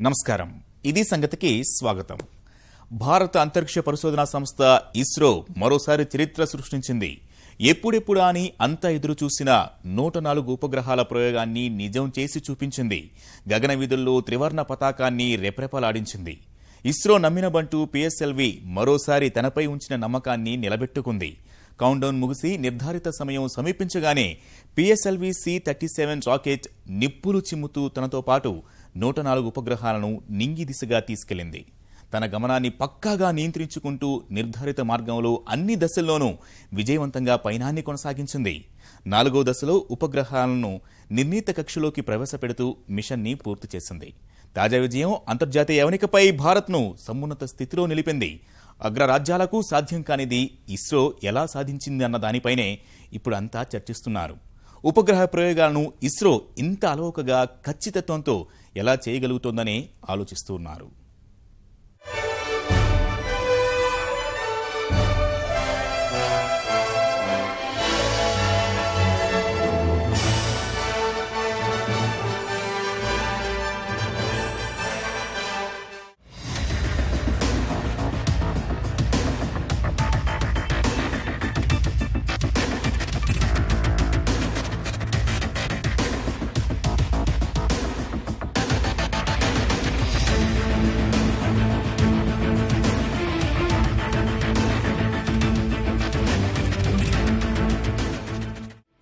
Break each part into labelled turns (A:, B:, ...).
A: నమస్కారం. ఇది సంగతికి స్వాగతం. భారత అంతరిక్ష పరిశోధనా సంస్థ ఇస్రో మరోసారి చరిత్ర సృష్టించింది. ఎప్పుడెప్పుడా అని అంతా ఎదురు చూసిన 104 ఉపగ్రహాల ప్రయోగాన్ని నిజం చేసి చూపించింది. గగన వీధుల్లో త్రివర్ణ పతాకాన్ని రెపరెపలాడించింది. ఇస్రో నమ్మిన బంటు పిఎస్ఎల్వి మరోసారి తనపై ఉంచిన నమ్మకాన్ని నిలబెట్టుకుంది. కౌంట్డౌన్ ముగిసి నిర్ధారిత సమయం సమీపించగానే పిఎస్ఎల్వి C-37 రాకెట్ నిప్పులు చిమ్ముతూ తనతో పాటు 104 ఉపగ్రహాలను నింగి దిశగా తీసుకెళ్లింది. తన గమనాన్ని పక్కాగా నియంత్రించుకుంటూ నిర్ధారిత మార్గంలో అన్ని దశల్లోనూ విజయవంతంగా పయనాన్ని కొనసాగించింది. 4వ దశలో ఉపగ్రహాలను నిర్ణీత కక్షలోకి ప్రవేశపెడుతూ మిషన్ని పూర్తి చేసింది. తాజా విజయం అంతర్జాతీయ యవనికపై భారత్ను సమున్నత స్థితిలో నిలిపింది. అగ్రరాజ్యాలకు సాధ్యం కానిది ఇస్రో ఎలా సాధించింది అన్న దానిపైనే ఇప్పుడు అంతా చర్చిస్తున్నారు. ఉపగ్రహ ప్రయోగాలను ఇస్రో ఇంత అలవోకగా ఖచ్చితత్వంతో ఎలా చేయగలుగుతోందనే ఆలోచిస్తున్నారు.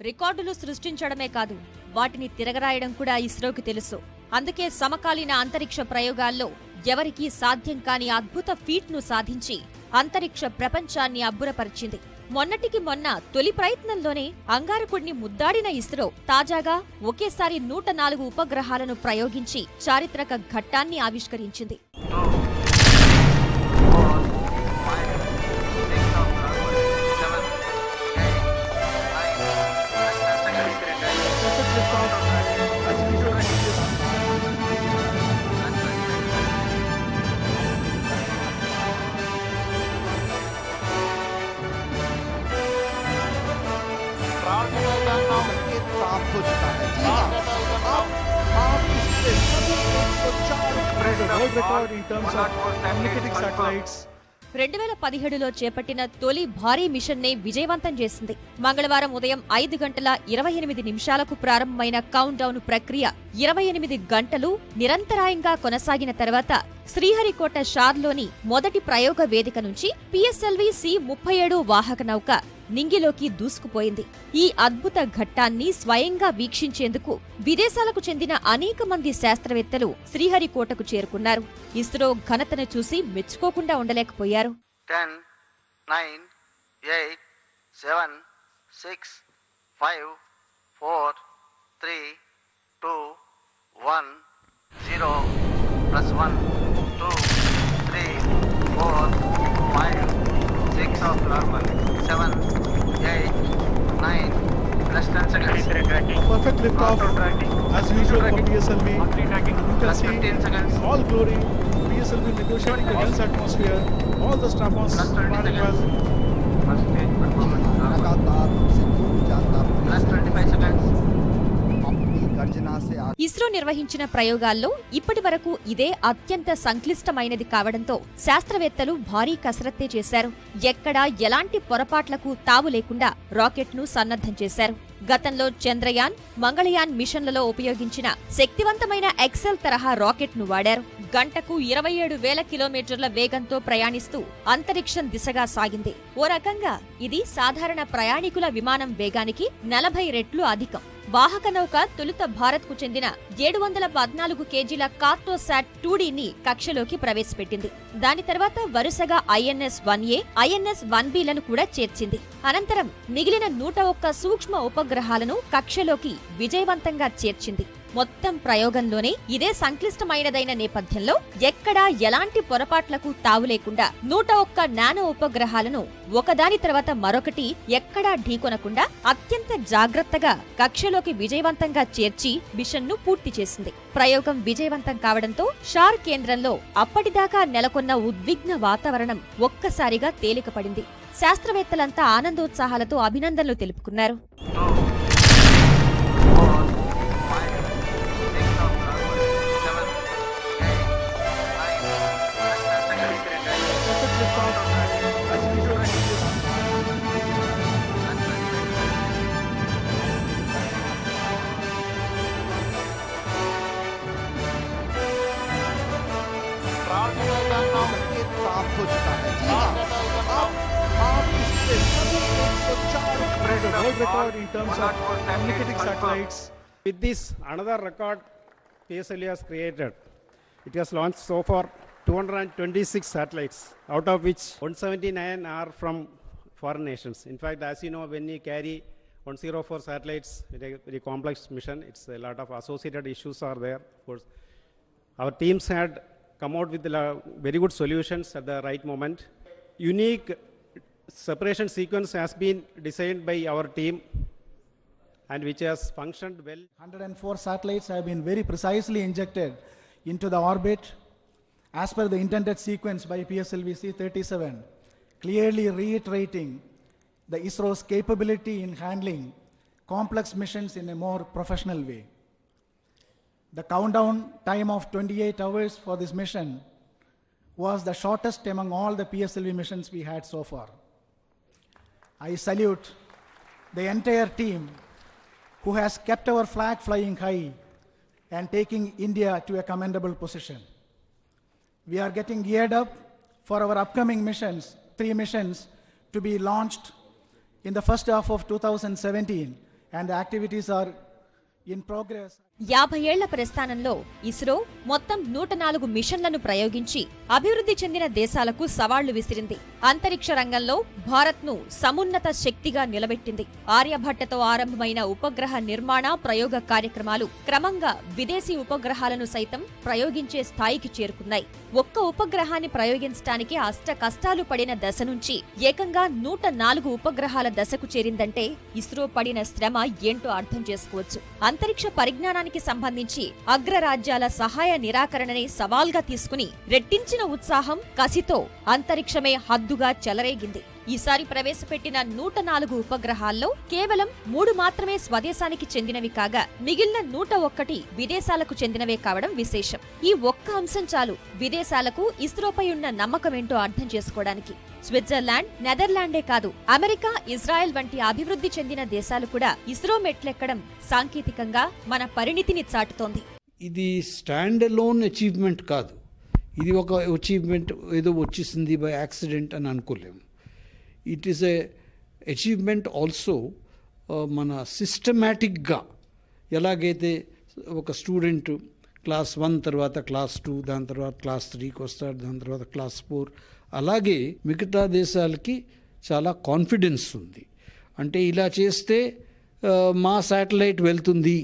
B: రికార్డులు సృష్టించడమే కాదు, వాటిని తిరగరాయడం కూడా ఇస్రోకి తెలుసు. అందుకే సమకాలీన అంతరిక్ష ప్రయోగాల్లో ఎవరికీ సాధ్యం కాని అద్భుత ఫీట్ను సాధించి అంతరిక్ష ప్రపంచాన్ని అబ్బురపరిచింది. మొన్నటికి మొన్న తొలి ప్రయత్నంలోనే అంగారకుడిని ముద్దాడిన ఇస్రో తాజాగా ఒకేసారి 104 ఉపగ్రహాలను ప్రయోగించి చారిత్రక ఘట్టాన్ని ఆవిష్కరించింది.
C: हो चुका है। जी हाँ, आप इससे world record in terms of communicating satellites
B: 2017లో చేపట్టిన తొలి భారీ మిషన్నే విజయవంతం చేసింది. మంగళవారం ఉదయం 5 గంటల 28 నిమిషాలకు ప్రారంభమైన కౌంట్ డౌన్ ప్రక్రియ 28 గంటలు నిరంతరాయంగా కొనసాగిన తర్వాత శ్రీహరికోట షార్లోని మొదటి ప్రయోగ వేదిక నుంచి పిఎస్ఎల్వి C-37 వాహక నౌక నింగిలోకి దూసుకుపోయింది. ఈ అద్భుత ఘట్టాన్ని స్వయంగా వీక్షించేందుకు విదేశాలకు చెందిన అనేక మంది శాస్త్రవేత్తలు శ్రీహరికోటకు చేరుకున్నారు. ఇస్రో ఘనతను చూసి మెచ్చుకోకుండా ఉండలేకపోయారు.
D: 10, 9, 8, 7, 6, 5, 4, 3, 2, 1, 0, +1, 2, 3, 4, 5, 6 of normal, 7, 8, 9, +10 seconds.
C: Perfect liftoff as usual for PSLV. You can see
D: 15 seconds.
C: all glory. PSLV negotiating the dense atmosphere. All the strappons running well.
D: +10 performance. +25 seconds.
B: ISRO నిర్వహించిన ప్రయోగాల్లో ఇప్పటి వరకు ఇదే అత్యంత సంక్లిష్టమైనది కావడంతో శాస్త్రవేత్తలు భారీ కసరత్తే చేశారు. ఎక్కడా ఎలాంటి పొరపాట్లకు తావు లేకుండా రాకెట్ను సన్నద్ధం చేశారు. గతంలో చంద్రయాన్, మంగళయాన్ మిషన్లలో ఉపయోగించిన శక్తివంతమైన ఎక్సెల్ తరహా రాకెట్ను వాడారు. గంటకు 27,000 కిలోమీటర్ల వేగంతో ప్రయాణిస్తూ అంతరిక్షం దిశగా సాగింది. ఓ రకంగా ఇది సాధారణ ప్రయాణికుల విమానం వేగానికి 40 రెట్లు అధికం. వాహక నౌక తొలుత భారత్కు చెందిన 714 కేజీల కార్టోసాట్ 2Dని కక్షలోకి ప్రవేశపెట్టింది. దాని తర్వాత వరుసగా INS-1A, INS-1Bలను కూడా చేర్చింది. అనంతరం మిగిలిన 101 సూక్ష్మ ఉపగ్రహాలను కక్షలోకి విజయవంతంగా చేర్చింది. మొత్తం ప్రయోగంలోనే ఇదే సంక్లిష్టమైనదైన నేపథ్యంలో ఎక్కడా ఎలాంటి పొరపాట్లకు తావు లేకుండా 101 నానో ఉపగ్రహాలను ఒకదాని తర్వాత మరొకటి ఎక్కడా ఢీకొనకుండా అత్యంత జాగ్రత్తగా కక్షలోకి విజయవంతంగా చేర్చి మిషన్ను పూర్తి చేసింది. ప్రయోగం విజయవంతం కావడంతో షార్ కేంద్రంలో అప్పటిదాకా నెలకొన్న ఉద్విగ్న వాతావరణం ఒక్కసారిగా తేలికపడింది. శాస్త్రవేత్తలంతా ఆనందోత్సాహాలతో అభినందనలు తెలుపుకున్నారు.
E: आप हो चुका है। जी हाँ, आप इससे सभी 104
C: The world record in terms of communicating satellites.
F: With this, another record PSLV has created. It has launched so far 226 satellites, out of which 179 are from foreign nations. In fact, as you know, when you carry 104 satellites with a very complex mission, it's a lot of associated issues are there. Of course, our teams had come out with very good solutions at the right moment. Unique separation sequence has been designed by our team and which has functioned well.
G: 104 satellites have been very precisely injected into the orbit as per the intended sequence by PSLV C-37, clearly reiterating the ISRO's capability in handling complex missions in a more professional way. The countdown time of 28 hours for this mission was the shortest among all the PSLV missions we had so far. I salute the entire team who has kept our flag flying high and taking India to a commendable position. We are getting geared up for our upcoming missions, 3 missions to be launched in the first half of 2017, and the activities are in progress.
B: 50 ఏళ్ల ప్రస్థానంలో ఇస్రో మొత్తం 104 మిషన్లను ప్రయోగించి అభివృద్ధి చెందిన దేశాలకు సవాళ్లు విసిరింది. అంతరిక్ష రంగంలో భారత్ను సమున్నత శక్తిగా నిలబెట్టింది. ఆర్యభట్టతో ఆరంభమైన ఉపగ్రహ నిర్మాణ ప్రయోగ కార్యక్రమాలు క్రమంగా విదేశీ ఉపగ్రహాలను సైతం ప్రయోగించే స్థాయికి చేరుకున్నాయి. ఒక్క ఉపగ్రహాన్ని ప్రయోగించడానికి అష్ట కష్టాలు పడిన దశ నుంచి ఏకంగా 104 ఉపగ్రహాల దశకు చేరిందంటే ఇస్రో పడిన శ్రమ ఏంటో అర్థం చేసుకోవచ్చు. అంతరిక్ష పరిజ్ఞానానికి సంబంధించి అగ్రరాజ్యాల సహాయ నిరాకరణని సవాల్గా తీసుకుని రెట్టించిన ఉత్సాహం, కసితో అంతరిక్షమే హద్దుగా చెలరేగింది. ఈసారి ప్రవేశపెట్టిన 104 ఉపగ్రహాల్లో కేవలం 3 మాత్రమే స్వదేశానికి చెందినవి కాగా మిగిలిన 101 విదేశాలకు చెందినవే కావడం విశేషం. ఈ ఒక్క అంశం చాలు విదేశాలకు ఇస్రోపై ఉన్న నమ్మకమేంటో అర్థం చేసుకోవడానికి. స్విట్జర్లాండ్, నెదర్లాండే కాదు, అమెరికా, ఇజ్రాయెల్ వంటి అభివృద్ధి చెందిన దేశాలు కూడా ఇస్రో మెట్లెక్కడం సాంకేతికంగా మన పరిణితిని చాటుతోంది.
H: ఇది స్టాండ్ అలోన్ అచీవ్మెంట్ కాదు. ఇది ఒక అచీవ్మెంట్ ఏదో వచ్చేసింది బై యాక్సిడెంట్ అని అనుకోలేము. It is a achievement also మన సిస్టమాటిక్గా ఎలాగైతే ఒక స్టూడెంట్ క్లాస్ 1 తర్వాత క్లాస్ 2, దాని తర్వాత క్లాస్ 3కి వస్తాడు, దాని తర్వాత క్లాస్ 4, అలాగే మిగతా దేశాలకి చాలా కాన్ఫిడెన్స్ ఉంది. అంటే ఇలా చేస్తే మా శాటిలైట్ వెళ్తుంది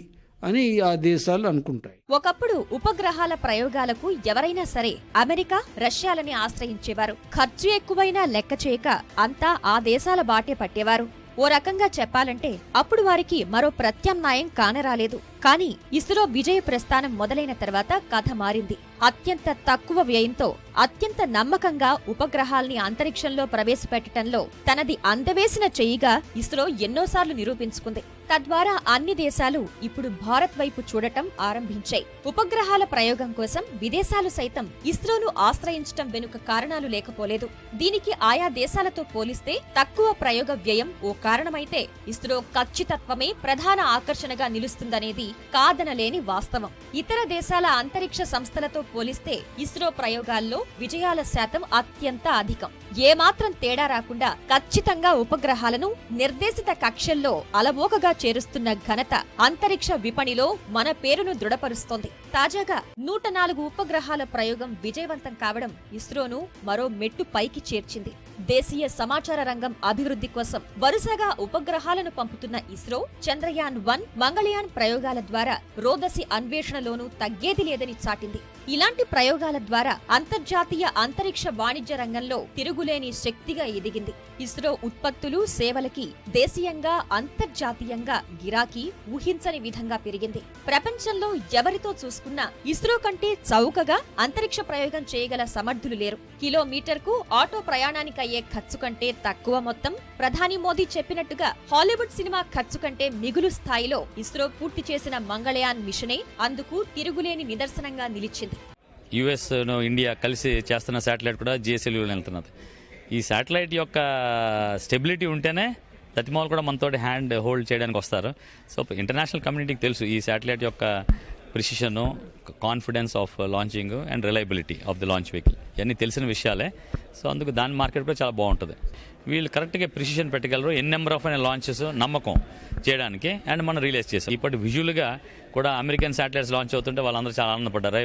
H: అని ఆ దేశాలు అనుకుంటాయి.
B: ఒకప్పుడు ఉపగ్రహాల ప్రయోగాలకు ఎవరైనా సరే అమెరికా, రష్యాలని ఆశ్రయించేవారు. ఖర్చు ఎక్కువైనా లెక్క చేయక అంతా ఆ దేశాల బాటే పట్టేవారు. ఓ రకంగా చెప్పాలంటే అప్పుడు వారికి మరో ప్రత్యామ్నాయం కానరాలేదు. కానీ ఇస్రో విజయ ప్రస్థానం మొదలైన తర్వాత కథ మారింది. అత్యంత తక్కువ వ్యయంతో అత్యంత నమ్మకంగా ఉపగ్రహాల్ని అంతరిక్షంలో ప్రవేశపెట్టడంలో తనది అందవేసిన చెయ్యిగా ఇస్రో ఎన్నోసార్లు నిరూపించుకుంది. తద్వారా అన్ని దేశాలు ఇప్పుడు భారత్ వైపు చూడటం ఆరంభించాయి. ఉపగ్రహాల ప్రయోగం కోసం విదేశాలు సైతం ఇస్రోను ఆశ్రయించటం వెనుక కారణాలు లేకపోలేదు. దీనికి ఆయా దేశాలతో పోలిస్తే తక్కువ ప్రయోగ వ్యయం ఓ కారణమైతే ఇస్రో ఖచ్చితత్వమే ప్రధాన ఆకర్షణగా నిలుస్తుందనేది కాదనలేని వాస్తవం. ఇతర దేశాల అంతరిక్ష సంస్థలతో పోలిస్తే ఇస్రో ప్రయోగాల్లో విజయాల శాతం అత్యంత అధికం. ఏమాత్రం తేడా రాకుండా ఖచ్చితంగా ఉపగ్రహాలను నిర్దేశిత కక్షల్లో అలవోకగా చేరుస్తున్న ఘనత అంతరిక్ష విపణిలో మన పేరును దృఢపరుస్తోంది. తాజాగా 104 ఉపగ్రహాల ప్రయోగం విజయవంతం కావడం ఇస్రోను మరో మెట్టు పైకి చేర్చింది. దేశీయ సమాచార రంగం అభివృద్ధి కోసం వరుసగా ఉపగ్రహాలను పంపుతున్న ఇస్రో చంద్రయాన్ 1, మంగళయాన్ ప్రయోగాల ద్వారా రోదసి అన్వేషణలోనూ తగ్గేది లేదని చాటింది. ఇలాంటి ప్రయోగాల ద్వారా అంతర్జాతీయ అంతరిక్ష వాణిజ్య రంగంలో తిరుగులేని శక్తిగా ఎదిగింది. ఇస్రో ఉత్పత్తులు, సేవలకి దేశీయంగా, అంతర్జాతీయంగా గిరాకీ ఊహించని విధంగా పెరిగింది. ప్రపంచంలో ఎవరితో చూసుకున్నా ఇస్రో కంటే చౌకగా అంతరిక్ష ప్రయోగం చేయగల సమర్థులు లేరు. కిలోమీటర్కు ఆటో ప్రయాణానికి అయ్యే ఖర్చు కంటే తక్కువ మొత్తం, ప్రధాని మోదీ చెప్పినట్టుగా హాలీవుడ్ సినిమా ఖర్చు కంటే మిగులు స్థాయిలో ఇస్రో పూర్తి చేసిన మంగళయాన్ మిషనే అందుకు తిరుగులేని నిదర్శనంగా నిలిచింది.
I: యుఎస్ ఇండియా కలిసి చేస్తున్న శాటిలైట్ కూడా జిఎస్ఎల్వీలో వెళ్తున్నది. ఈ శాటిలైట్ యొక్క స్టెబిలిటీ ఉంటేనే ప్రతిమాలు కూడా మనతోటి హ్యాండ్ హోల్డ్ చేయడానికి వస్తారు. సో ఇంటర్నేషనల్ కమ్యూనిటీకి తెలుసు ఈ శాటిలైట్ యొక్క precision, confidence of launching and reliability of the launch vehicle. ఇవన్నీ తెలిసిన విషయాలే. సో అందుకు దాని మార్కెట్ కూడా చాలా బాగుంటుంది. వీళ్ళు కరెక్ట్గా ప్రిసిషన్ పెట్టగలరు, ఎన్ నెంబర్ ఆఫ్ లాంచెస్ నమ్మకం చేయడానికి, అండ్ మనం రిలీజ్ చేసాం. ఇప్పటి విజువల్గా కూడా అమెరికన్ శాటిలైట్స్ లాంచ్ అవుతుంటే వాళ్ళందరూ చాలా ఆనందపడ్డారు.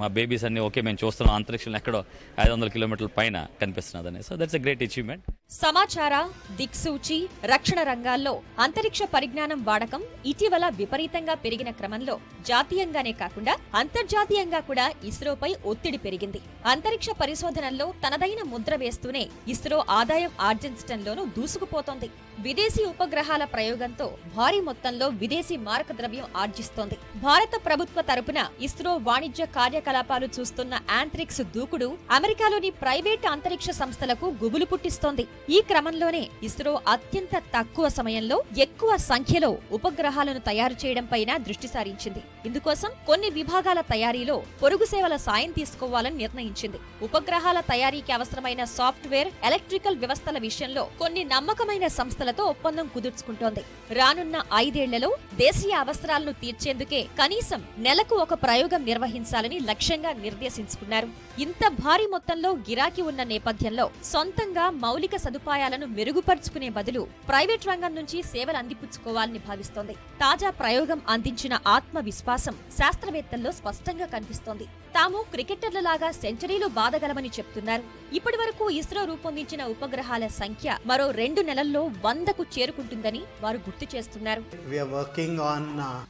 I: మా బేబీస్ అన్ని ఓకే, మేము చూస్తున్నాం అంతరిక్షంలో ఎక్కడో 500 కిలోమీటర్ల పైన కనిపిస్తున్నదని. So that's a great achievement.
B: సమాచార, దిక్సూచి, రక్షణ రంగాల్లో అంతరిక్ష పరిజ్ఞానం వాడకం ఇటీవల విపరీతంగా పెరిగిన క్రమంలో జాతీయంగానే కాకుండా అంతర్జాతీయంగా కూడా ఇస్రోపై ఒత్తిడి పెరిగింది. అంతరిక్ష పరిశోధనల్లో తనదైన ముద్ర వేస్తూనే ఇస్రో ఆదాయం ఆర్జించడంలోనూ దూసుకుపోతోంది. విదేశీ ఉపగ్రహాల ప్రయోగంతో భారీ మొత్తంలో విదేశీ మారక ద్రవ్యం ఆర్జిస్తోంది. భారత ప్రభుత్వ తరపున ఇస్రో వాణిజ్య కార్యకలాపాలు చూస్తున్న యాంత్రిక్స్ దూకుడు అమెరికాలోని ప్రైవేట్ అంతరిక్ష సంస్థలకు గుబులు పుట్టిస్తోంది. ఈ క్రమంలోనే ఇస్రో అత్యంత తక్కువ సమయంలో ఎక్కువ సంఖ్యలో ఉపగ్రహాలను తయారు చేయడంపైన దృష్టి సారించింది. ఇందుకోసం కొన్ని విభాగాల తయారీలో పొరుగు సేవల సాయం తీసుకోవాలని నిర్ణయించింది. ఉపగ్రహాల తయారీకి అవసరమైన సాఫ్ట్వేర్, ఎలక్ట్రికల్ వ్యవస్థల విషయంలో కొన్ని నమ్మకమైన సంస్థలతో ఒప్పందం కుదుర్చుకుంటోంది. రానున్న 5 ఏళ్లలో దేశీయ అవసరాలను తీర్చేందుకే కనీసం నెలకు ఒక ప్రయోగం నిర్వహించాలని లక్ష్యంగా నిర్దేశించుకున్నారు. ఇంత భారీ మొత్తంలో గిరాకీ ఉన్న నేపథ్యంలో సొంతంగా మౌలిక సదుపాయాలను మెరుగుపరుచుకునే బదులు ప్రైవేట్ రంగం నుంచి సేవలు అందిపుచ్చుకోవాలని భావిస్తోంది. తాజా ప్రయోగం అందించిన ఆత్మవిశ్వాసం శాస్త్రవేత్తల్లో స్పష్టంగా కనిపిస్తోంది. తాము క్రికెటర్లలాగా సెంచరీలు బాదగలమని చెప్తున్నారు. ఇప్పటి వరకు ఇస్రో రూపొందించిన ఉపగ్రహాల సంఖ్య మరో 2 నెలల్లో 100కు చేరుకుంటుందని వారు గుర్తు చేస్తున్నారు.
J: We are working on,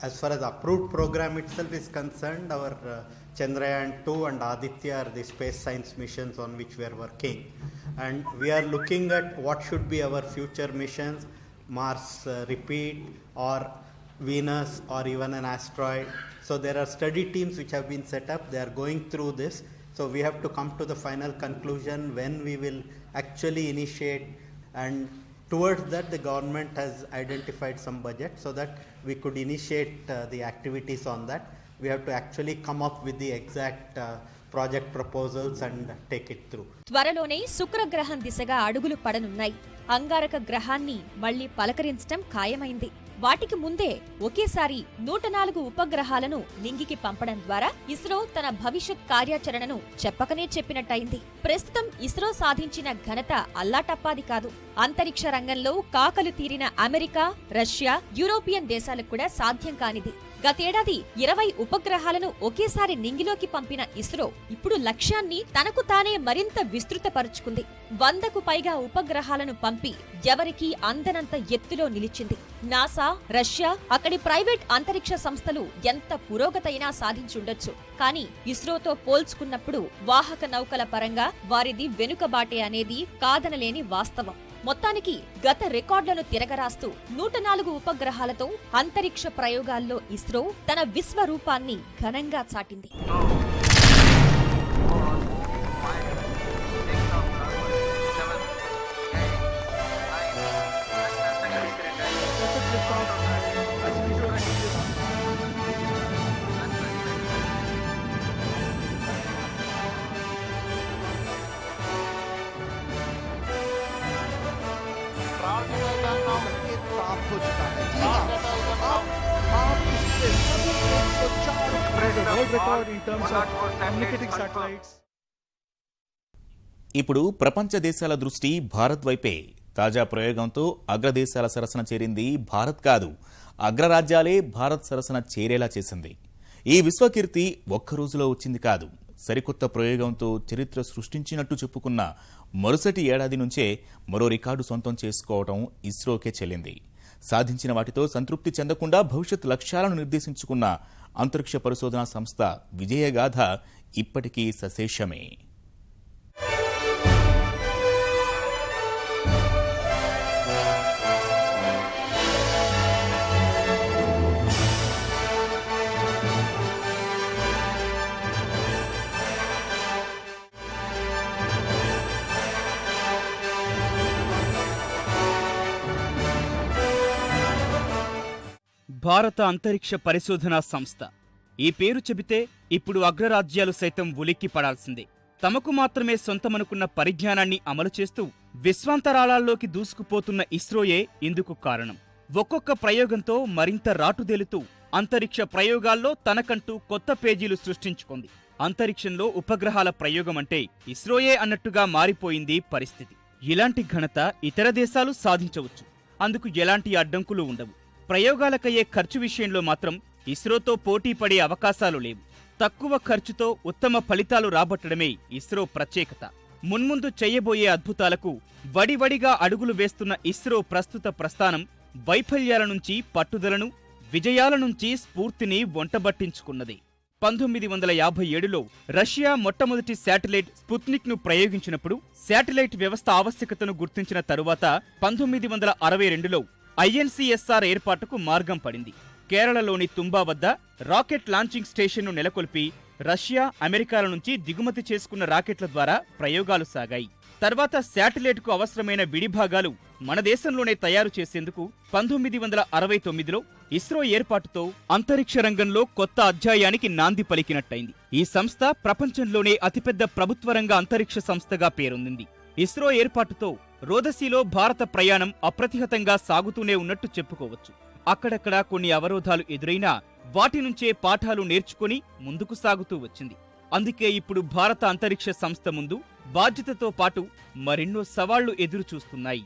J: as far as approved program itself is concerned, our Chandrayaan-2 and Aditya are the space science missions on which we are working. And we are looking at what should be our future missions, Mars repeat or Venus or even an asteroid. So there are study teams which have been set up. They are going through this. So we have to come to the final conclusion when we will actually initiate, and towards that the government has identified some budget so that we could initiate the activities on that. We have to actually come up with the exact project proposals and take it through.
B: త్వరలోనే శుక్రగ్రహం దిశగా అడుగులు పడనున్నాయి. అంగారక గ్రహాన్ని మళ్లీ పలకరించడం ఖాయమైంది. వాటికి ముందే ఒకేసారి 104 ఉపగ్రహాలను నింగికి పంపడం ద్వారా ఇస్రో తన భవిష్యత్ కార్యాచరణను చెప్పకనే చెప్పినట్టయింది. ప్రస్తుతం ఇస్రో సాధించిన ఘనత అల్లాటప్పాది కాదు. అంతరిక్ష రంగంలో కాకలు తీరిన అమెరికా, రష్యా, యూరోపియన్ దేశాలకు కూడా సాధ్యం కానిది. గతేడాది 20 ఉపగ్రహాలను ఒకేసారి నింగిలోకి పంపిన ఇస్రో ఇప్పుడు లక్ష్యాన్ని తనకు తానే మరింత విస్తృతపరుచుకుంది. 100కు పైగా ఉపగ్రహాలను పంపి ఎవరికీ అందనంత ఎత్తులో నిలిచింది. నాసా, రష్యా, అక్కడి ప్రైవేట్ అంతరిక్ష సంస్థలు ఎంత పురోగతైనా సాధించుండొచ్చు. కానీ ఇస్రోతో పోల్చుకున్నప్పుడు వాహక నౌకల పరంగా వారిది వెనుకబాటే అనేది కాదనలేని వాస్తవం. మొత్తానికి గత రికార్డులను తిరగరాస్తూ 104 ఉపగ్రహాలతో అంతరిక్ష ప్రయోగాల్లో ఇస్రో తన విశ్వరూపాన్ని ఘనంగా చాటింది.
C: World record in terms of communicating satellites.
A: ఇప్పుడు ప్రపంచ దేశాల దృష్టి భారత్ వైపే. తాజా ప్రయోగంతో అగ్రదేశాల సరసన చేరింది భారత్ కాదు, అగ్రరాజ్యాలే భారత్ సరసన చేరేలా చేసింది. ఈ విశ్వకీర్తి ఒక్క రోజులో వచ్చింది కాదు. సరికొత్త ప్రయోగంతో చరిత్ర సృష్టించినట్టు చెప్పుకున్న మరుసటి ఏడాది నుంచే మరో రికార్డు సొంతం చేసుకోవడం ఇస్రోకే చెల్లింది. సాధించిన వాటితో సంతృప్తి చెందకుండా భవిష్యత్ లక్ష్యాలను నిర్దేశించుకున్న అంతరిక్ష పరిశోధనా సంస్థ విజయగాథ ఇప్పటికీ సశేషమే.
K: భారత అంతరిక్ష పరిశోధనా సంస్థ. ఈ పేరు చెబితే ఇప్పుడు అగ్రరాజ్యాలు సైతం ఉలిక్కి పడాల్సిందే. తమకు మాత్రమే సొంతమనుకున్న పరిజ్ఞానాన్ని అమలు చేస్తూ విశ్వాంతరాళాల్లోకి దూసుకుపోతున్న ఇస్రోయే ఇందుకు కారణం. ఒక్కొక్క ప్రయోగంతో మరింత రాటుదేలుతూ అంతరిక్ష ప్రయోగాల్లో తనకంటూ కొత్త పేజీలు సృష్టించుకుంది. అంతరిక్షంలో ఉపగ్రహాల ప్రయోగం అంటే ఇస్రోయే అన్నట్టుగా మారిపోయింది పరిస్థితి. ఇలాంటి ఘనత ఇతర దేశాలు సాధించవచ్చు. అందుకు ఎలాంటి అడ్డంకులు ఉండవు. ప్రయోగాలకయ్యే ఖర్చు విషయంలో మాత్రం ఇస్రోతో పోటీ పడే అవకాశాలు లేవు. తక్కువ ఖర్చుతో ఉత్తమ ఫలితాలు రాబట్టడమే ఇస్రో ప్రత్యేకత. మున్ముందు చేయబోయే అద్భుతాలకు వడివడిగా అడుగులు వేస్తున్న ఇస్రో ప్రస్తుత ప్రస్థానం వైఫల్యాల నుంచి పట్టుదలను, విజయాల నుంచి స్ఫూర్తిని వంటబట్టించుకున్నది. 1957లో రష్యా మొట్టమొదటి శాటిలైట్ స్పుత్నిక్ ను ప్రయోగించినప్పుడు శాటిలైట్ వ్యవస్థ ఆవశ్యకతను గుర్తించిన తరువాత 1962లో INCSR ఏర్పాటుకు మార్గం పడింది. కేరళలోని తుంబా వద్ద రాకెట్ లాంచింగ్ స్టేషన్ను నెలకొల్పి రష్యా, అమెరికాల నుంచి దిగుమతి చేసుకున్న రాకెట్ల ద్వారా ప్రయోగాలు సాగాయి. తర్వాత శాటిలైట్కు అవసరమైన విడిభాగాలు మన దేశంలోనే తయారు చేసేందుకు 1969లో ఇస్రో ఏర్పాటుతో అంతరిక్ష రంగంలో కొత్త అధ్యాయానికి నాంది పలికినట్టయింది. ఈ సంస్థ ప్రపంచంలోనే అతిపెద్ద ప్రభుత్వ రంగ అంతరిక్ష సంస్థగా పేరొందింది. ఇస్రో ఏర్పాటుతో రోదసీలో భారత ప్రయాణం అప్రతిహతంగా సాగుతూనే ఉన్నట్టు చెప్పుకోవచ్చు. అక్కడక్కడా కొన్ని అవరోధాలు ఎదురైనా వాటి నుంచే పాఠాలు నేర్చుకుని ముందుకు సాగుతూ వచ్చింది. అందుకే ఇప్పుడు భారత అంతరిక్ష సంస్థ ముందు బాధ్యతతో పాటు మరెన్నో సవాళ్లు ఎదురు చూస్తున్నాయి.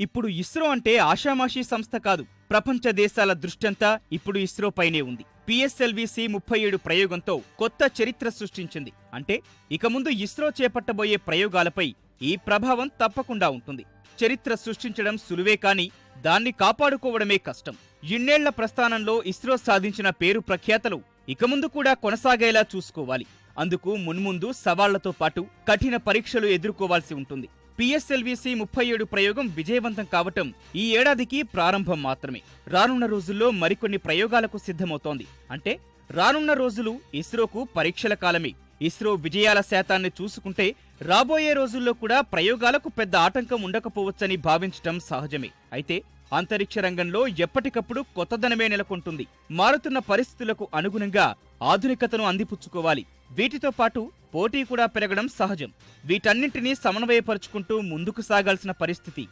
K: ఇప్పుడు ఇస్రో అంటే ఆషామాషీ సంస్థ కాదు. ప్రపంచ దేశాల దృష్టంతా ఇప్పుడు ఇస్రో పైనే ఉంది. PSLV-C-37 ప్రయోగంతో కొత్త చరిత్ర సృష్టించింది. అంటే ఇక ముందు ఇస్రో చేపట్టబోయే ప్రయోగాలపై ఈ ప్రభావం తప్పకుండా ఉంటుంది. చరిత్ర సృష్టించడం సులువే కాని దాన్ని కాపాడుకోవడమే కష్టం. ఇన్నేళ్ల ప్రస్థానంలో ఇస్రో సాధించిన పేరు ప్రఖ్యాతలు ఇక ముందు కూడా కొనసాగేలా చూసుకోవాలి. అందుకు మున్ముందు సవాళ్లతో పాటు కఠిన పరీక్షలు ఎదుర్కోవాల్సి ఉంటుంది. PSLV-C-37 ప్రయోగం విజయవంతం కావటం ఈ ఏడాదికి ప్రారంభం మాత్రమే. రానున్న రోజుల్లో మరికొన్ని ప్రయోగాలకు సిద్ధమవుతోంది. అంటే రానున్న రోజులు ఇస్రోకు పరీక్షల కాలమే. ఇస్రో విజయాల శాతాన్ని చూసుకుంటే రాబోయే రోజుల్లో కూడా ప్రయోగాలకు పెద్ద ఆటంకం ఉండకపోవచ్చని భావించటం సహజమే. అయితే అంతరిక్ష రంగంలో ఎప్పటికప్పుడు కొత్తదనమే నెలకొంటుంది. మారుతున్న పరిస్థితులకు అనుగుణంగా ఆధునికతను అందిపుచ్చుకోవాలి. వీటితో పాటు పోటీ కూడా పెరగడం సహజం. వీటన్నింటినీ సమన్వయపరుచుకుంటూ ముందుకు సాగాల్సిన పరిస్థితి.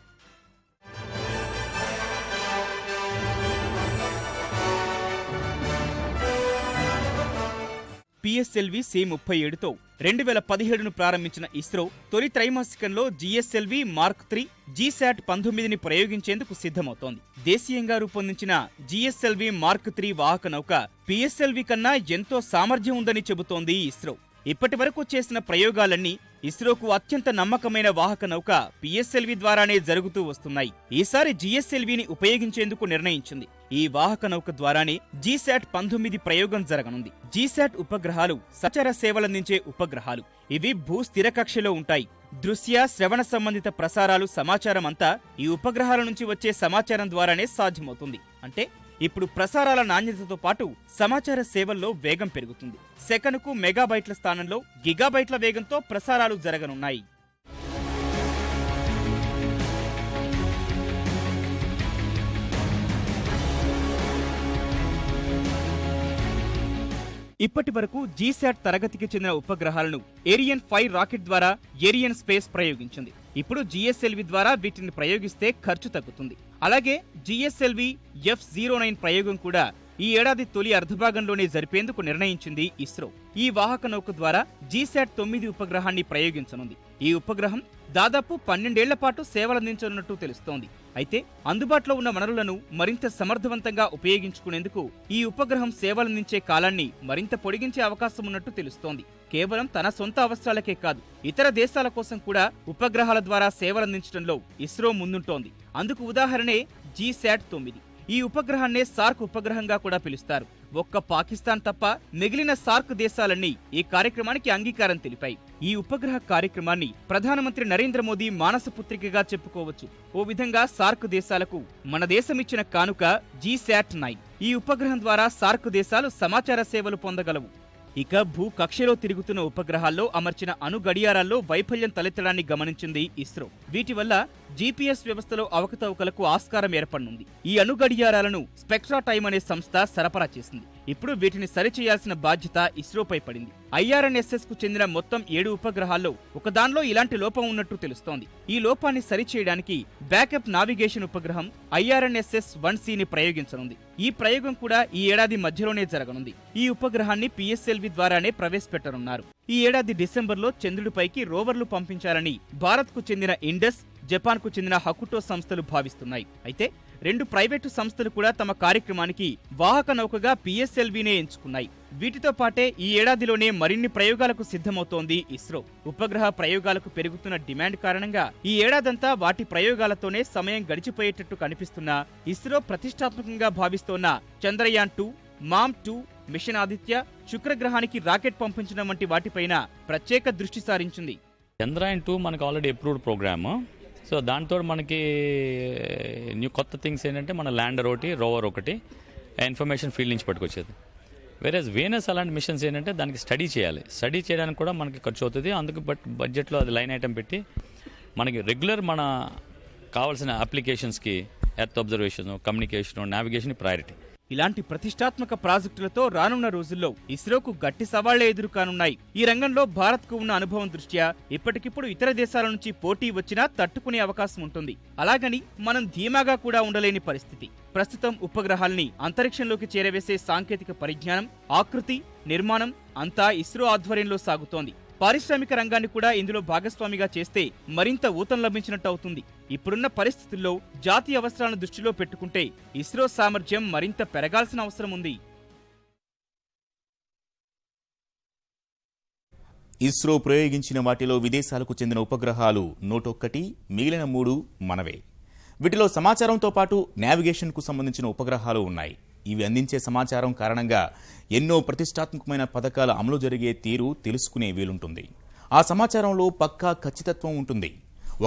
K: PSLV-C-37తో 2017ను ప్రారంభించిన ఇస్రో తొలి త్రైమాసికంలో GSLV Mark 3, GSAT-19ని ప్రయోగించేందుకు సిద్ధమవుతోంది. దేశీయంగా రూపొందించిన GSLV Mark 3 వాహక నౌక PSLV కన్నా ఎంతో సామర్థ్యం ఉందని చెబుతోంది ఇస్రో. ఇప్పటి వరకు చేసిన ప్రయోగాలన్నీ ఇస్రోకు అత్యంత నమ్మకమైన వాహక నౌక PSLV ద్వారానే జరుగుతూ వస్తున్నాయి. ఈసారి GSLVని ఉపయోగించేందుకు నిర్ణయించింది. ఈ వాహక నౌక ద్వారానే GSAT-19 ప్రయోగం జరగనుంది. GSAT ఉపగ్రహాలు సమాచార సేవలందించే ఉపగ్రహాలు. ఇవి భూస్థిర కక్షలో ఉంటాయి. దృశ్య, శ్రవణ సంబంధిత ప్రసారాలు, సమాచారం అంతా ఈ ఉపగ్రహాల నుంచి వచ్చే సమాచారం ద్వారానే సాధ్యమవుతుంది. అంటే ఇప్పుడు ప్రసారాల నాణ్యతతో పాటు సమాచార సేవల్లో వేగం పెరుగుతుంది. సెకనుకు మెగాబైట్ల స్థానంలో గిగాబైట్ల వేగంతో ప్రసారాలు జరగనున్నాయి. ఇప్పటి వరకు GSAT తరగతికి చెందిన ఉపగ్రహాలను ఏరియన్ 5 రాకెట్ ద్వారా ఏరియన్ స్పేస్ ప్రయోగించింది. ఇప్పుడు GSLV ద్వారా వీటిని ప్రయోగిస్తే ఖర్చు తగ్గుతుంది. అలాగే GSLV F-09 ప్రయోగం కూడా ఈ ఏడాది తొలి అర్ధభాగంలోనే జరిపేందుకు నిర్ణయించింది ఇస్రో. ఈ వాహక నౌక ద్వారా GSAT-9 ఉపగ్రహాన్ని ప్రయోగించనుంది. ఈ ఉపగ్రహం దాదాపు 12 ఏళ్ల పాటు సేవలందించనున్నట్టు తెలుస్తోంది. అయితే అందుబాటులో ఉన్న వనరులను మరింత సమర్థవంతంగా ఉపయోగించుకునేందుకు ఈ ఉపగ్రహం సేవలందించే కాలాన్ని మరింత పొడిగించే అవకాశం ఉన్నట్టు తెలుస్తోంది. కేవలం తన సొంత అవసరాలకే కాదు, ఇతర దేశాల కోసం కూడా ఉపగ్రహాల ద్వారా సేవలందించడంలో ఇస్రో ముందుంటోంది. అందుకు ఉదాహరణే GSAT-9. ఈ ఉపగ్రహాన్నే సార్క్ ఉపగ్రహంగా కూడా పిలుస్తారు. ఒక్క పాకిస్తాన్ తప్ప మిగిలిన సార్క్ దేశాలన్నీ ఈ కార్యక్రమానికి అంగీకారం తెలిపాయి. ఈ ఉపగ్రహ కార్యక్రమాన్ని ప్రధానమంత్రి నరేంద్ర మోదీ మానసపుత్రికగా చెప్పుకోవచ్చు. ఓ విధంగా సార్క్ దేశాలకు మన దేశమిచ్చిన కానుక GSAT-9. ఈ ఉపగ్రహం ద్వారా సార్క్ దేశాలు సమాచార సేవలు పొందగలవు. ఇక భూ కక్షలో తిరుగుతున్న ఉపగ్రహాల్లో అమర్చిన అణు గడియారాల్లో వైఫల్యం తలెత్తడాన్ని గమనించింది ఇస్రో. వీటి వల్ల జీపీఎస్ వ్యవస్థలో అవకతవకలకు ఆస్కారం ఏర్పడనుంది. ఈ అణుగడియారాలను స్పెక్ట్రా టైమ్ అనే సంస్థ సరఫరా చేసింది. ఇప్పుడు వీటిని సరిచేయాల్సిన బాధ్యత ఇస్రోపై పడింది. IRNSS కు చెందిన మొత్తం 7 ఉపగ్రహాల్లో ఒకదానిలో ఇలాంటి లోపం ఉన్నట్టు తెలుస్తోంది. ఈ లోపాన్ని సరిచేయడానికి బ్యాకప్ నావిగేషన్ ఉపగ్రహం IRNSS 1C ప్రయోగించనుంది. ఈ ప్రయోగం కూడా ఈ ఏడాది మధ్యలోనే జరగనుంది. ఈ ఉపగ్రహాన్ని PSLV ద్వారానే ప్రవేశపెట్టనున్నారు. ఈ ఏడాది డిసెంబర్లో చంద్రుడిపైకి రోవర్లు పంపించాలని భారత్కు చెందిన ఇండస్, జపాన్కు చెందిన హకుటో సంస్థలు భావిస్తున్నాయి. అయితే 2 ప్రైవేటు సంస్థలు కూడా తమ కార్యక్రమానికి వాహక నౌకగా PSLVనే ఎంచుకున్నాయి. వీటితో పాటే ఈ ఏడాదిలోనే మరిన్ని ప్రయోగాలకు సిద్ధమవుతోంది ఇస్రో. ఉపగ్రహ ప్రయోగాలకు పెరుగుతున్న డిమాండ్ కారణంగా ఈ ఏడాదంతా వాటి ప్రయోగాలతోనే సమయం గడిచిపోయేటట్టు కనిపిస్తున్న ఇస్రో ప్రతిష్టాత్మకంగా భావిస్తోన్న చంద్రయాన్-2, మామ్-2, మిషన్ ఆదిత్య, శుక్రగ్రహానికి రాకెట్ పంపించడం వంటి వాటిపైన ప్రత్యేక దృష్టి సారించింది.
I: చంద్రయాన్-2 మనకు ఆల్రెడీ అప్రూవ్డ్ ప్రోగ్రామ్. సో దాంతో మనకి కొత్త థింగ్స్ ఏంటంటే మన ల్యాండర్ ఒకటి, రోవర్ ఒకటి, ఇన్ఫర్మేషన్ ఫీల్డ్ నుంచి పట్టుకొచ్చేది. వేరేస్ వీనస్ అలాంటి మిషన్స్ ఏంటంటే దానికి స్టడీ చేయాలి. స్టడీ చేయడానికి కూడా మనకి ఖర్చు అవుతుంది. అందుకు బడ్జెట్లో అది లైన్ ఐటమ్ పెట్టి మనకి రెగ్యులర్ మన కావాల్సిన అప్లికేషన్స్కి earth observation, communication, navigation priority.
K: ఇలాంటి ప్రతిష్టాత్మక ప్రాజెక్టులతో రానున్న రోజుల్లో ఇస్రోకు గట్టి సవాళ్లే ఎదురు కానున్నాయి. ఈ రంగంలో భారత్కు ఉన్న అనుభవం దృష్ట్యా ఇప్పటికిప్పుడు ఇతర దేశాల నుంచి పోటీ వచ్చినా తట్టుకునే అవకాశం ఉంటుంది. అలాగని మనం ధీమాగా కూడా ఉండలేని పరిస్థితి. ప్రస్తుతం ఉపగ్రహాల్ని అంతరిక్షంలోకి చేరవేసే సాంకేతిక పరిజ్ఞానం, ఆకృతి, నిర్మాణం అంతా ఇస్రో ఆధ్వర్యంలో సాగుతోంది. పారిశ్రామిక రంగాన్ని కూడా ఇందులో భాగస్వామిగా చేస్తే మరింత ఊతం లభించినట్టు అవుతుంది. ఇప్పుడున్న పరిస్థితుల్లో జాతీయ అవసరాలను దృష్టిలో పెట్టుకుంటే ఇస్రో సామర్థ్యం మరింత పెరగాల్సిన అవసరం ఉంది.
A: ఇస్రో ప్రయోగించిన వాటిలో విదేశాలకు చెందిన ఉపగ్రహాలు 101, మిగిలిన 3 మనవే. వీటిలో సమాచారంతో పాటు నావిగేషన్కు సంబంధించిన ఉపగ్రహాలు ఉన్నాయి. ఇవి అందించే సమాచారం కారణంగా ఎన్నో ప్రతిష్టాత్మకమైన పథకాల అమలు జరిగే తీరు తెలుసుకునే వీలుంటుంది. ఆ సమాచారంలో పక్కా ఖచ్చితత్వం ఉంటుంది.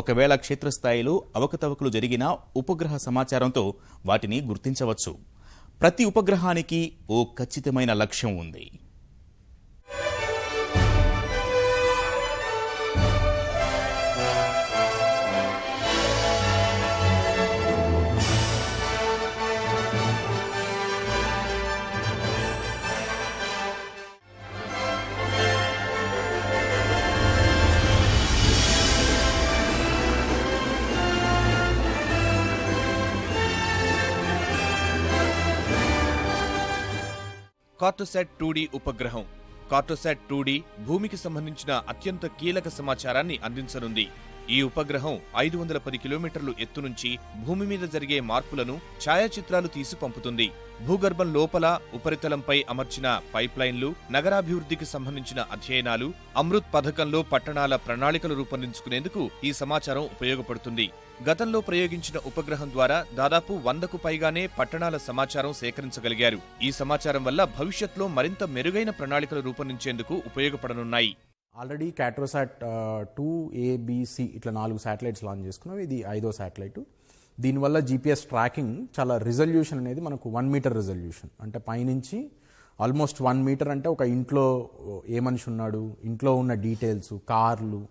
A: ఒకవేళ క్షేత్రస్థాయిలో అవకతవకలు జరిగినా ఉపగ్రహ సమాచారంతో వాటిని గుర్తించవచ్చు. ప్రతి ఉపగ్రహానికి ఓ ఖచ్చితమైన లక్ష్యం ఉంది.
L: కార్టోసాట్ 2D ఉపగ్రహం. కార్టోసాట్ 2D భూమికి సంబంధించిన అత్యంత కీలక సమాచారాన్ని అందించనుంది. ఈ ఉపగ్రహం 510 కిలోమీటర్లు ఎత్తు నుంచి భూమి మీద జరిగే మార్పులను ఛాయాచిత్రాలు తీసి పంపుతుంది. భూగర్భం లోపల, ఉపరితలంపై అమర్చిన పైప్లైన్లు, నగరాభివృద్ధికి సంబంధించిన అధ్యయనాలు, అమృత్ పథకంలో పట్టణాల ప్రణాళికలు రూపొందించుకునేందుకు ఈ సమాచారం ఉపయోగపడుతుంది. గతంలో ప్రయోగించిన ఉపగ్రహం ద్వారా దాదాపు 100కు పైగానే పట్టణాల సమాచారం సేకరించగలిగారు. ఈ సమాచారం వల్ల భవిష్యత్తులో మరింత మెరుగైన ప్రణాళికలు రూపొందించేందుకు ఉపయోగపడనున్నాయి.
M: Already Cartosat 2A, B, C ఇట్లా 4 శాటిలైట్స్ లాంచ్ చేసుకున్నాం. ఇది 5వ శాటిలైట్. దీనివల్ల GPS ట్రాకింగ్ చాలా రిజల్యూషన్ అనేది మనకు 1 మీటర్ రిజల్యూషన్, అంటే పైనుంచి ఆల్మోస్ట్ 1 మీటర్, అంటే ఒక ఇంట్లో ఏ మనిషి ఉన్నాడు, ఇంట్లో ఉన్న డీటెయిల్స్, కార్లు,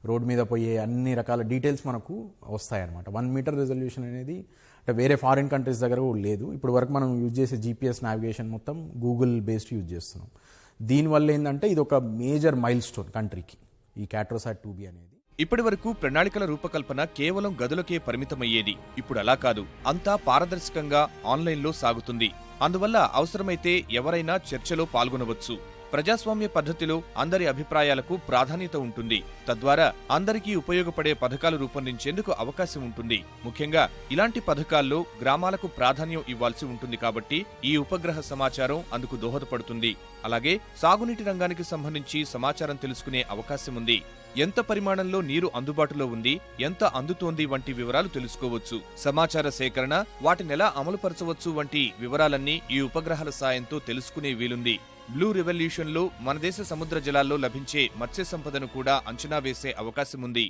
M: రోడ్ మీద పోయే అన్ని రకాల డీటెయిల్స్ మనకు వస్తాయన్నమాట. 1 మీటర్ రిజల్యూషన్ అనేది అంటే వేరే ఫారిన్ కంట్రీస్ దగ్గర కూడా లేదు. ఇప్పుడు వరకు మనం యూజ్ చేసే GPS నావిగేషన్ మొత్తం గూగుల్ బేస్డ్ యూజ్ చేస్తున్నాం. దీనివల్ల ఏంటంటే ఇది ఒక మేజర్ మైల్ స్టోన్ కంట్రీకి, ఈ క్యాట్రోసాట్ 2B అనేది.
L: ఇప్పటి వరకు ప్రణాళికల రూపకల్పన కేవలం గదులకే పరిమితమయ్యేది. ఇప్పుడు అలా కాదు, అంతా పారదర్శకంగా ఆన్లైన్లో సాగుతుంది. అందువల్ల అవసరమైతే ఎవరైనా చర్చలో పాల్గొనవచ్చు. ప్రజాస్వామ్య పద్ధతిలో అందరి అభిప్రాయాలకు ప్రాధాన్యత ఉంటుంది. తద్వారా అందరికీ ఉపయోగపడే పథకాలు రూపొందించేందుకు అవకాశం ఉంటుంది. ముఖ్యంగా ఇలాంటి పథకాల్లో గ్రామాలకు ప్రాధాన్యం ఇవ్వాల్సి ఉంటుంది కాబట్టి ఈ ఉపగ్రహ సమాచారం అందుకు దోహదపడుతుంది. అలాగే సాగునీటి రంగానికి సంబంధించి సమాచారం తెలుసుకునే అవకాశం ఉంది. ఎంత పరిమాణంలో నీరు అందుబాటులో ఉంది, ఎంత అందుతోంది వంటి వివరాలు తెలుసుకోవచ్చు. సమాచార సేకరణ, వాటినెలా అమలుపరచవచ్చు వంటి వివరాలన్నీ ఈ ఉపగ్రహాల సాయంతో తెలుసుకునే వీలుంది. బ్లూ రెవల్యూషన్లో మన దేశ సముద్ర జలాల్లో లభించే మత్స్య సంపదను కూడా అంచనా వేసే అవకాశముంది.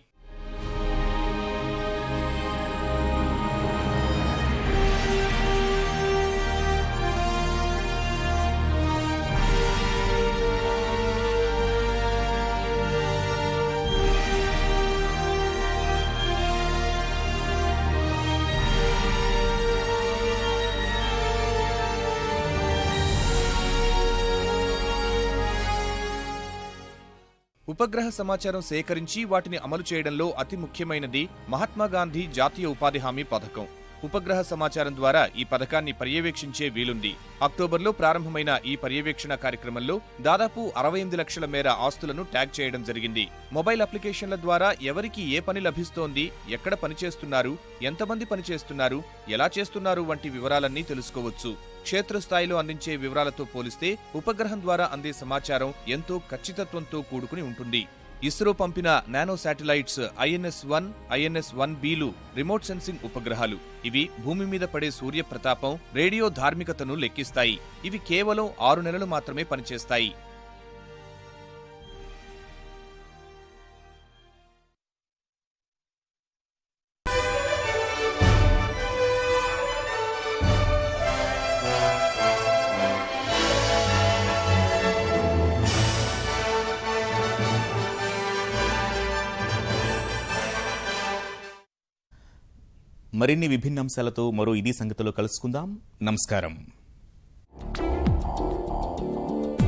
L: ఉపగ్రహ సమాచారం సేకరించి వాటిని అమలు చేయడంలో అతి ముఖ్యమైనది మహాత్మాగాంధీ జాతీయ ఉపాధి హామీ పథకం. ఉపగ్రహ సమాచారం ద్వారా ఈ పథకాన్ని పర్యవేక్షించే వీలుంది. అక్టోబర్లో ప్రారంభమైన ఈ పర్యవేక్షణ కార్యక్రమంలో దాదాపు 68 లక్షల మేర ఆస్తులను ట్యాగ్ చేయడం జరిగింది. మొబైల్ అప్లికేషన్ల ద్వారా ఎవరికి ఏ పని లభిస్తోంది, ఎక్కడ పనిచేస్తున్నారు, ఎంతమంది పనిచేస్తున్నారు, ఎలా చేస్తున్నారు వంటి వివరాలన్నీ తెలుసుకోవచ్చు. క్షేత్రస్థాయిలో అందించే వివరాలతో పోలిస్తే ఉపగ్రహం ద్వారా అందే సమాచారం ఎంతో ఖచ్చితత్వంతో కూడుకుని ఉంటుంది. ఇస్రో పంపిన నానో శాటిలైట్స్ INS-1, INS-1Bలు రిమోట్ సెన్సింగ్ ఉపగ్రహాలు. ఇవి భూమి మీద పడే సూర్యప్రతాపం, రేడియో ధార్మికతను లెక్కిస్తాయి. ఇవి కేవలం 6 నెలలు మాత్రమే పనిచేస్తాయి.
A: మరిన్ని విభిన్న అంశాలతో మరో ఇది సంగతిలో కలుసుకుందాం. నమస్కారం.